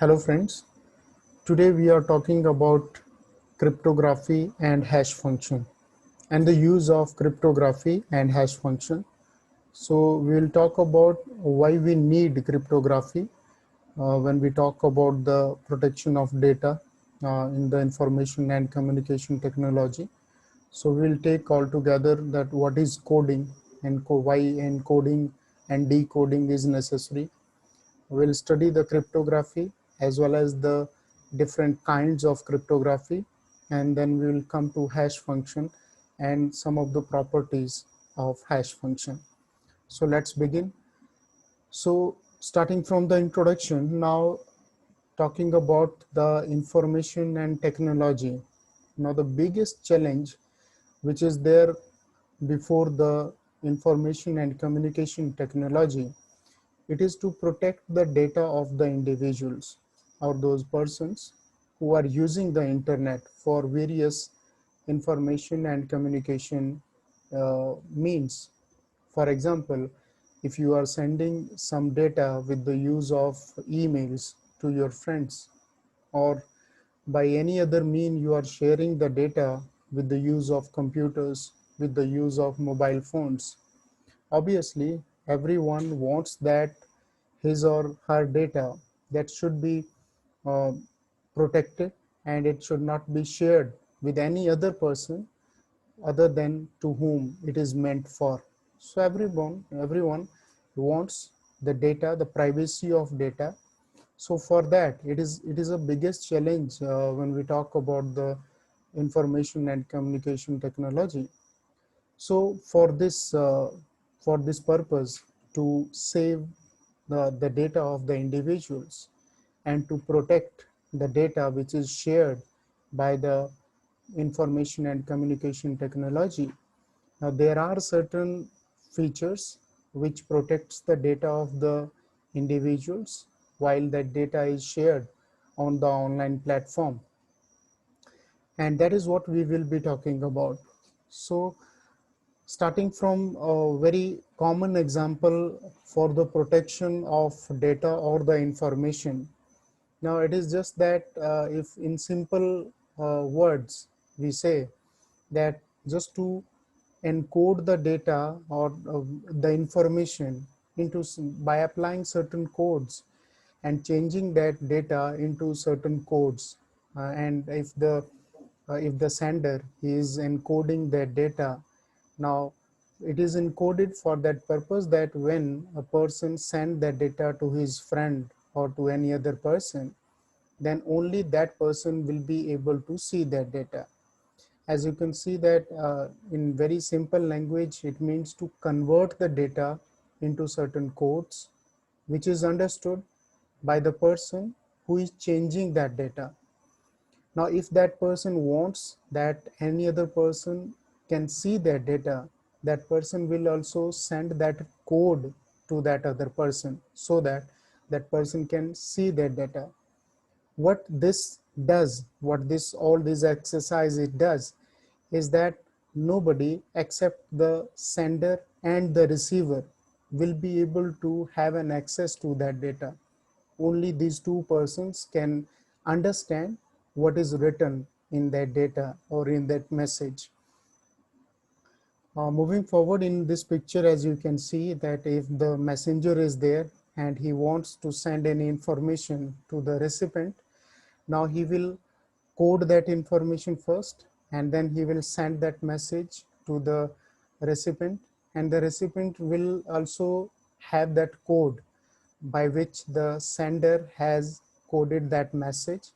Hello friends, today we are talking about cryptography and hash function and the use of cryptography and hash function. So we will talk about why we need cryptography when we talk about the protection of data in the information and communication technology. So we will take all together that what is coding and why encoding and decoding is necessary. We'll study the cryptography as well as the different kinds of cryptography, and then we will come to hash function and some of the properties of hash function. So let's begin. So starting from the introduction, now talking about the information and technology. Now the biggest challenge which is there before the information and communication technology, it is to protect the data of the individuals or those persons who are using the internet for various information and communication means. For example, if you are sending some data with the use of emails to your friends, or by any other mean you are sharing the data with the use of computers, with the use of mobile phones, obviously everyone wants that his or her data that should be uh, protected, and it should not be shared with any other person other than to whom it is meant for. So everyone wants the data, the privacy of data. So for that, it is a biggest challenge when we talk about the information and communication technology. So for this purpose, to save the data of the individuals and to protect the data which is shared by the information and communication technology, there are certain features which protects the data of the individuals while that data is shared on the online platform, and that is what we will be talking about. So starting from a very common example for the protection of data or the information. Now it is just that if in simple words we say that just to encode the data or the information into by applying certain codes and changing that data into certain codes, and if the sender is encoding that data, now it is encoded for that purpose that when a person send that data to his friend or to any other person, then only that person will be able to see that data. As you can see that in very simple language, it means to convert the data into certain codes, which is understood by the person who is changing that data. Now, if that person wants that any other person can see that data, that person will also send that code to that other person so that that person can see that data. What this does, what this all this exercise it does, is that nobody except the sender and the receiver will be able to have an access to that data. Only these two persons can understand what is written in that data or in that message. Moving forward in this picture, as you can see that if the messenger is there and he wants to send any information to the recipient, now he will code that information first, and then he will send that message to the recipient, and the recipient will also have that code by which the sender has coded that message,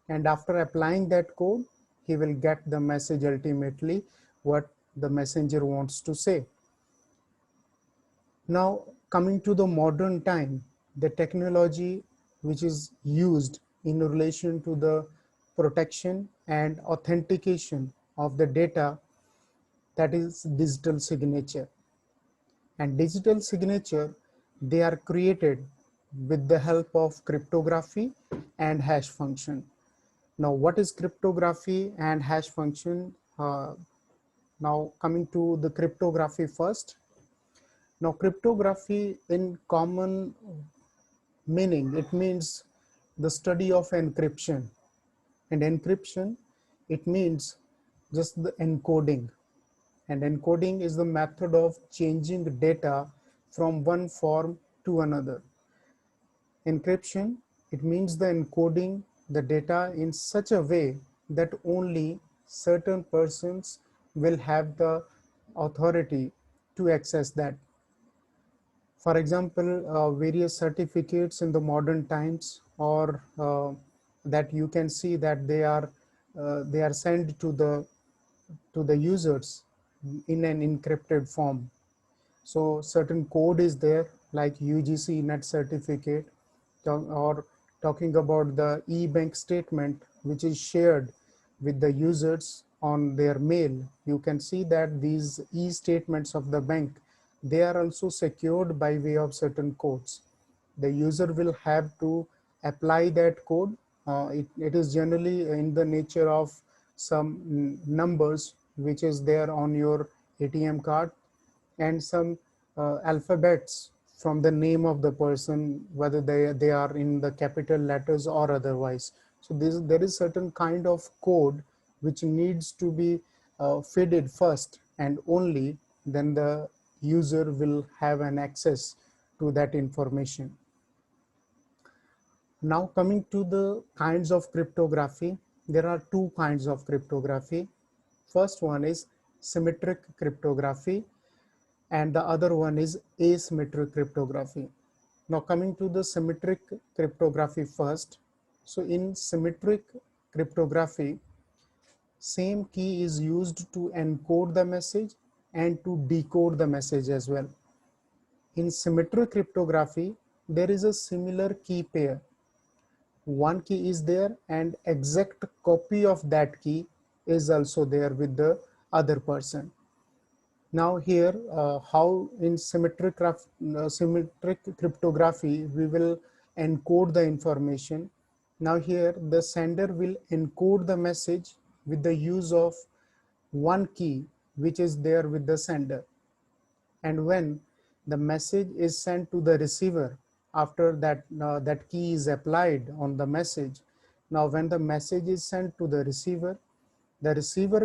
and after applying that code he will get the message ultimately what the messenger wants to say. Now coming to the modern time, the technology which is used in relation to the protection and authentication of the data, that is digital signature. And digital signature, they are created with the help of cryptography and hash function. Now what is cryptography and hash function? Now coming to the cryptography first. Now cryptography in common meaning, it means the study of encryption. And encryption, it means just the encoding. And encoding is the method of changing data from one form to another. Encryption, it means the encoding the data in such a way that only certain persons will have the authority to access that. For example, various certificates in the modern times, or that you can see that they are sent to the users in an encrypted form. So certain code is there, like UGC net certificate, or talking about the e-bank statement, which is shared with the users on their mail. You can see that these e-statements of the bank, they are also secured by way of certain codes. The user will have to apply that code. It is generally in the nature of some numbers which is there on your ATM card, and some alphabets from the name of the person, whether they are in the capital letters or otherwise. So there is certain kind of code which needs to be fed first, and only then the user will have an access to that information. Now coming to the kinds of cryptography, there are two kinds of cryptography. First one is symmetric cryptography, and the other one is asymmetric cryptography. Now coming to the symmetric cryptography first. So in symmetric cryptography, same key is used to encode the message and to decode the message as well. In symmetric cryptography, there is a similar key pair. One key is there and exact copy of that key is also there with the other person. Now here, how in symmetric cryptography, we will encode the information. Now here, the sender will encode the message with the use of one key, which is there with the sender. And when the message is sent to the receiver, after that, that key is applied on the message. Now when the message is sent to the receiver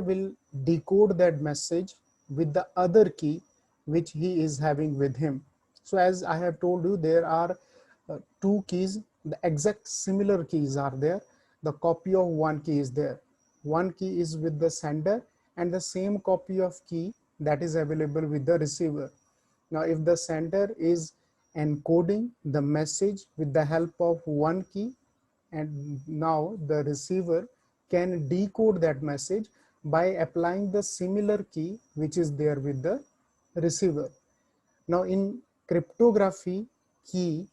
will decode that message with the other key which he is having with him. So as I have told you, there are two keys, the exact similar keys are there. The copy of one key is there. One key is with the sender and the same copy of key that is available with the receiver. Now if the sender is encoding the message with the help of one key, and now the receiver can decode that message by applying the similar key which is there with the receiver. Now in cryptography, key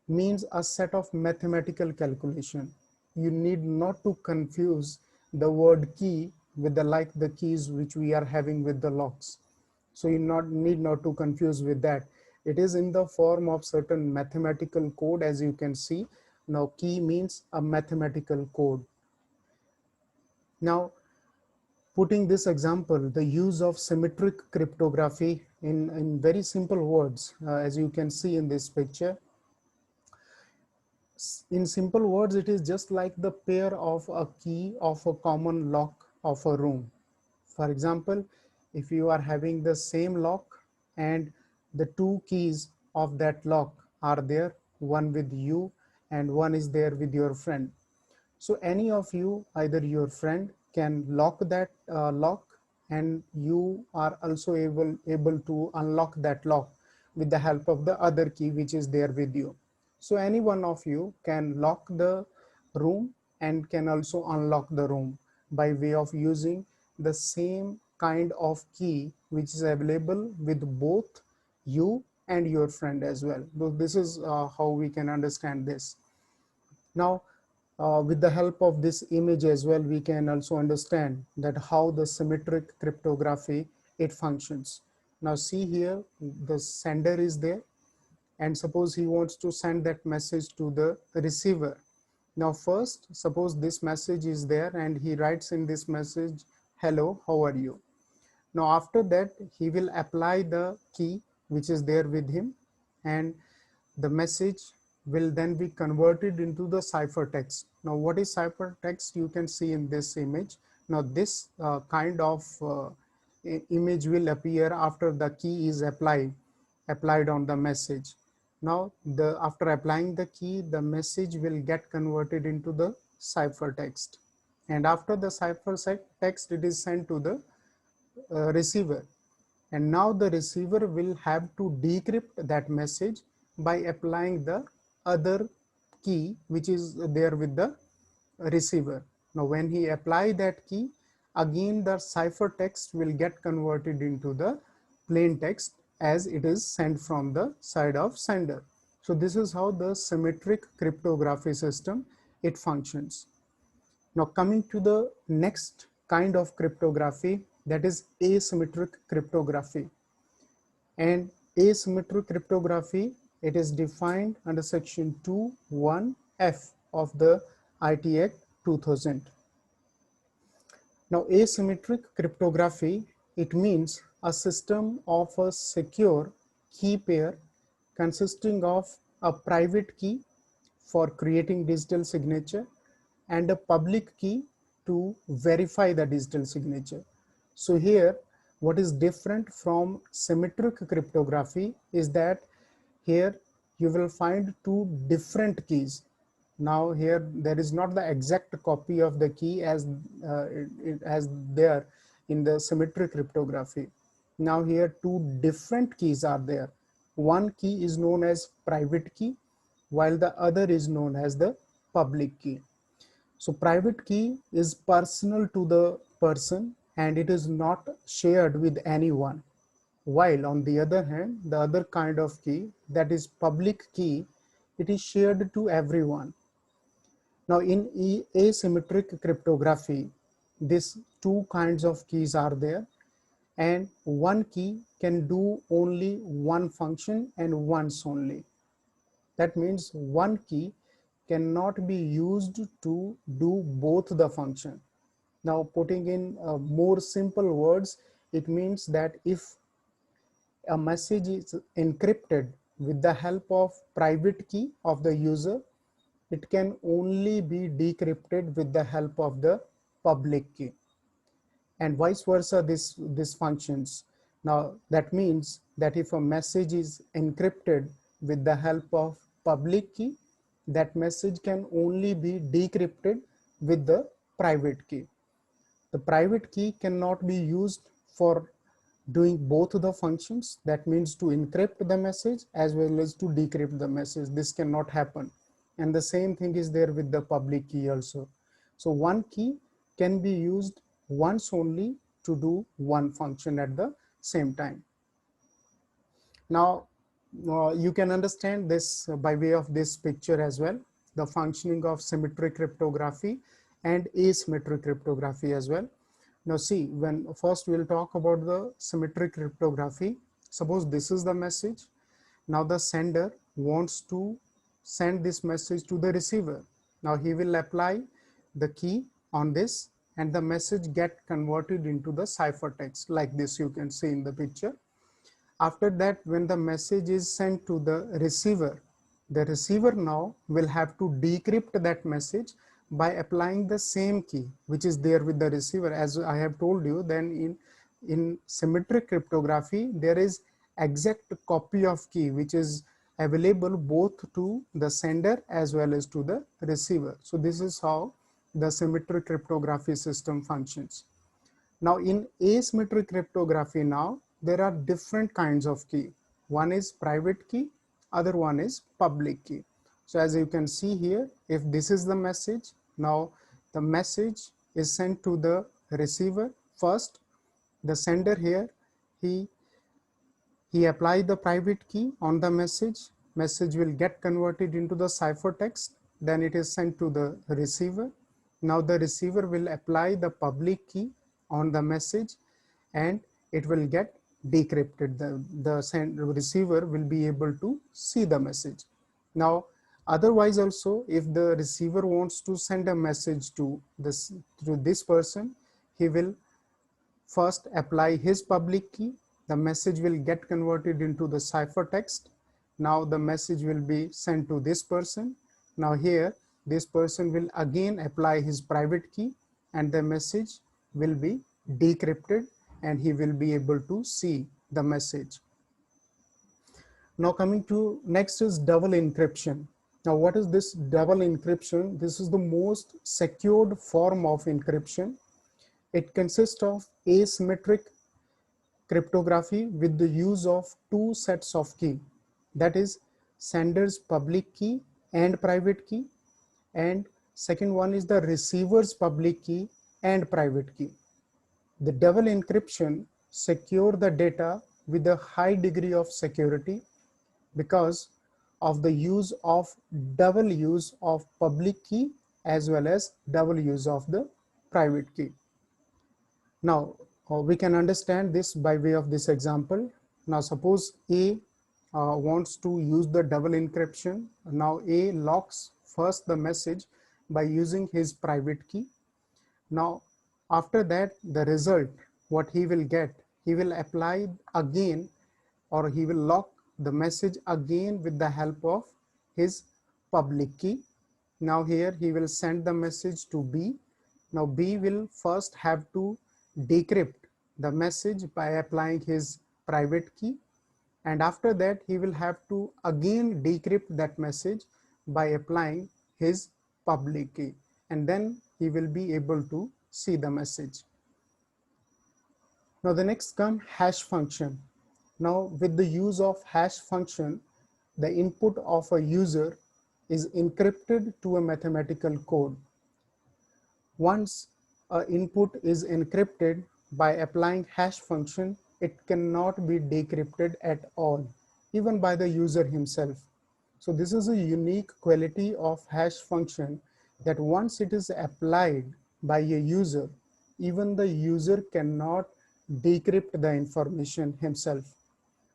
means a set of mathematical calculation. You need not to confuse the word key with the keys which we are having with the locks. So you need not to confuse with that. It is in the form of certain mathematical code, as you can see. Now key means a mathematical code. Now putting this example, the use of symmetric cryptography in very simple words, as you can see in this picture. In simple words, it is just like the pair of a key of a common lock of a room. For example, if you are having the same lock and the two keys of that lock are there, one with you and one is there with your friend. So any of you, either your friend can lock that lock, and you are also able to unlock that lock with the help of the other key which is there with you. So any one of you can lock the room and can also unlock the room by way of using the same kind of key which is available with both you and your friend as well. So this is how we can understand this. Now with the help of this image as well, we can also understand that how the symmetric cryptography it functions. Now see here, the sender is there, and suppose he wants to send that message to the receiver. Now first, suppose this message is there and he writes in this message, hello, how are you? Now after that, he will apply the key which is there with him, and the message will then be converted into the ciphertext. Now, what is ciphertext? You can see in this image. Now, this kind of image will appear after the key is applied on the message. Now, after applying the key, the message will get converted into the ciphertext, and after the ciphertext, it is sent to the receiver. And now the receiver will have to decrypt that message by applying the other key which is there with the receiver. Now when he apply that key, again the ciphertext will get converted into the plain text as it is sent from the side of sender. So this is how the symmetric cryptography system it functions. Now coming to the next kind of cryptography, that is asymmetric cryptography. And asymmetric cryptography, it is defined under section 2(1)(f) of the IT Act 2000. Now asymmetric cryptography, it means a system of a secure key pair consisting of a private key for creating digital signature and a public key to verify the digital signature. So here, what is different from symmetric cryptography is that here you will find two different keys. Now here there is not the exact copy of the key as there in the symmetric cryptography. Now here two different keys are there. One key is known as private key, while the other is known as the public key. So private key is personal to the person and it is not shared with anyone. While on the other hand, the other kind of key, that is public key, it is shared to everyone. Now in asymmetric cryptography, these two kinds of keys are there, and one key can do only one function and once only. That means one key cannot be used to do both the function. Now putting in more simple words, it means that if a message is encrypted with the help of private key of the user, it can only be decrypted with the help of the public key, and vice versa this functions. Now that means that if a message is encrypted with the help of public key, that message can only be decrypted with the private key. The private key cannot be used for doing both the functions, that means to encrypt the message as well as to decrypt the message. This cannot happen, and the same thing is there with the public key also. So one key can be used once only to do one function at the same time. Now you can understand this by way of this picture as well, the functioning of symmetric cryptography and asymmetric cryptography as well. Now see, when first we'll talk about the symmetric cryptography. Suppose this is the message. Now the sender wants to send this message to the receiver. Now he will apply the key on this and the message get converted into the ciphertext like this, you can see in the picture. After that, when the message is sent to the receiver now will have to decrypt that message by applying the same key which is there with the receiver. As I have told you, then in symmetric cryptography, there is exact copy of key which is available both to the sender as well as to the receiver. So this is how the symmetric cryptography system functions. Now in asymmetric cryptography, now there are different kinds of key. One is private key, other one is public key. So as you can see here, if this is the message, now the message is sent to the receiver first. The sender here, he applies the private key on the message. Message will get converted into the ciphertext. Then it is sent to the receiver. Now the receiver will apply the public key on the message and it will get decrypted. The receiver will be able to see the message. Now otherwise also, if the receiver wants to send a message to this person, he will first apply his public key. The message will get converted into the ciphertext. Now the message will be sent to this person. Now here this person will again apply his private key and the message will be decrypted and he will be able to see the message. Now coming to next is double encryption. Now what is this double encryption? This is the most secured form of encryption. It consists of asymmetric cryptography with the use of two sets of key, that is sender's public key and private key, and second one is the receiver's public key and private key. The double encryption secure the data with a high degree of security because of the use of double use of public key as well as double use of the private key. Now we can understand this by way of this example. Now suppose A wants to use the double encryption. Now A locks first the message by using his private key. Now after that, the result what he will get, he will apply again, or he will lock the message again with the help of his public key. Now here he will send the message to B. Now B will first have to decrypt the message by applying his private key, and after that he will have to again decrypt that message by applying his public key, and then he will be able to see the message. Now the next come hash function. Now with the use of hash function, the input of a user is encrypted to a mathematical code. Once an input is encrypted by applying hash function, it cannot be decrypted at all, even by the user himself. So this is a unique quality of hash function, that once it is applied by a user, even the user cannot decrypt the information himself.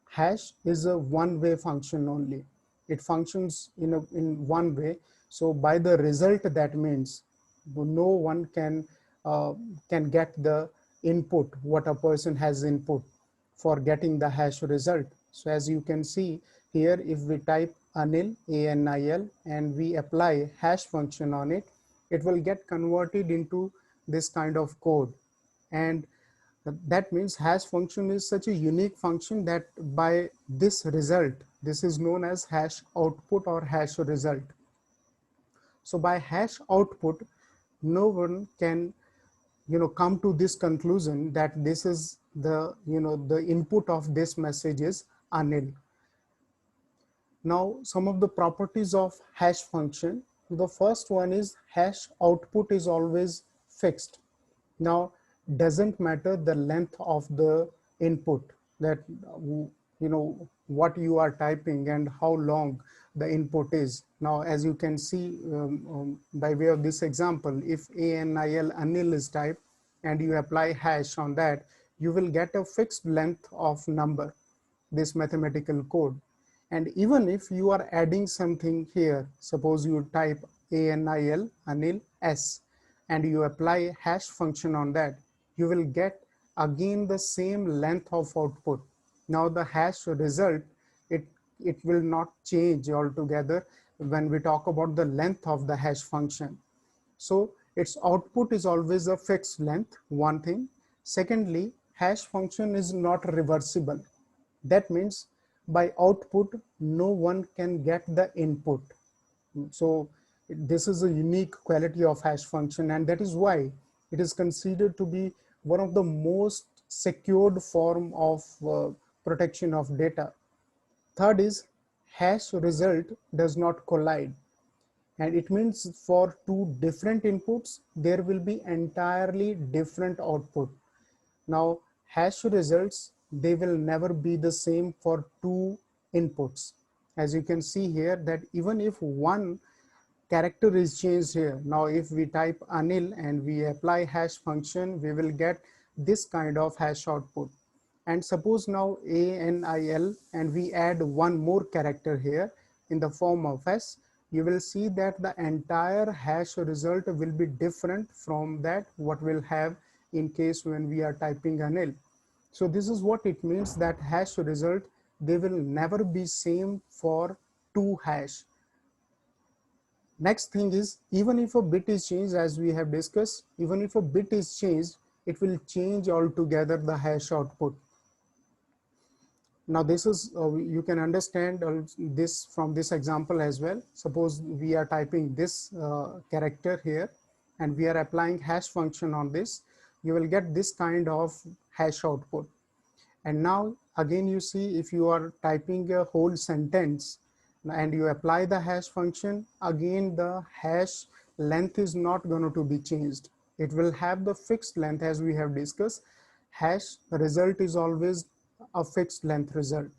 Hash is a one-way function only. It functions in one way. So by the result, that means no one can get the input what a person has input for getting the hash result. So as you can see here, if we type anil, ANIL, and we apply hash function on it, it will get converted into this kind of code. And that means hash function is such a unique function that by this result, this is known as hash output or hash result. So by hash output, no one can come to this conclusion that this is the the input of this message is anil. Now some of the properties of hash function. The first one is hash output is always fixed. Now doesn't matter the length of the input, that what you are typing and how long the input is. Now as you can see by way of this example, if ANIL anil is typed and you apply hash on that, you will get a fixed length of number, this mathematical code. And even if you are adding something here, suppose you type ANIL anil s and you apply hash function on that, you will get again the same length of output. Now the hash result, it will not change altogether when we talk about the length of the hash function. So its output is always a fixed length, one thing. Secondly, hash function is not reversible. That means by output, no one can get the input. So this is a unique quality of hash function, and that is why it is considered to be one of the most secured form of protection of data. Third is hash result does not collide, and it means for two different inputs there will be entirely different output. Now hash results, they will never be the same for two inputs. As you can see here, that even if one character is changed here, now if we type anil and we apply hash function, we will get this kind of hash output. And suppose now ANIL and we add one more character here in the form of s, you will see that the entire hash result will be different from that what we'll have in case when we are typing anil. So this is what it means, that hash result they will never be same for two hash. Next thing is, even if a bit is changed, as we have discussed, even if a bit is changed, it will change altogether the hash output. Now this is, you can understand this from this example as well. Suppose we are typing this character here and we are applying hash function on this, you will get this kind of hash output. And now again, you see, if you are typing a whole sentence and you apply the hash function, again the hash length is not going to be changed. It will have the fixed length, as we have discussed. Hash result is always a fixed length result.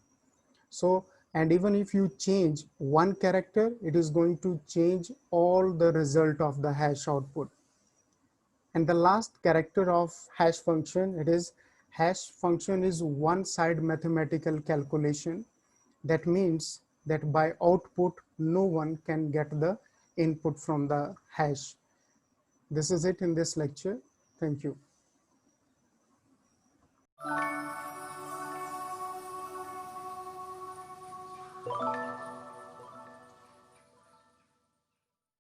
So, and even if you change one character, it is going to change all the result of the hash output. And the last character of hash function, it is, hash function is one side mathematical calculation. That means that by output, no one can get the input from the hash. This is it in this lecture. Thank you.